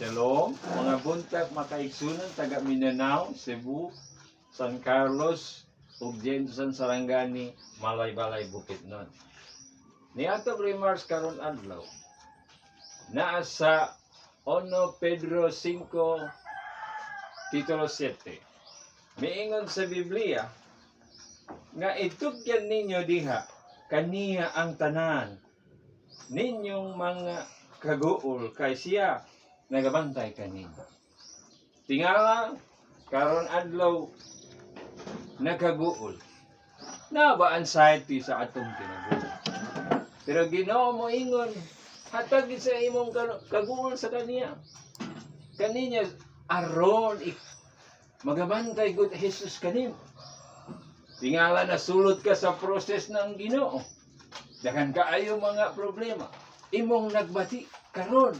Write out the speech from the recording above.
Shalom, mga buntag makaigsunan taga Mindanao, Cebu, San Carlos, ug Jensen Sarangani, Malay-Balay, Bukidnon. Niadtong remarks karon adlaw naa sa 1 Pedro 5 titulo 7. Miingon sa Biblia nga itugyan ninyo diha kaniya ang tanan ninyong mga kaguol kay siya nagabantay kaninyo. Tingala karon adlaw nagaguol. Na ba anxiety sa atong kinabuhi? Pero Ginoo mo ingon, hatag sa imong kaguol sa kaniya. Kaninya aron magabantay gud Jesus kanim. Tingala na sulod ka sa proses ng Ginoo. Daghang kaayo mga problema. Imong nagbati karon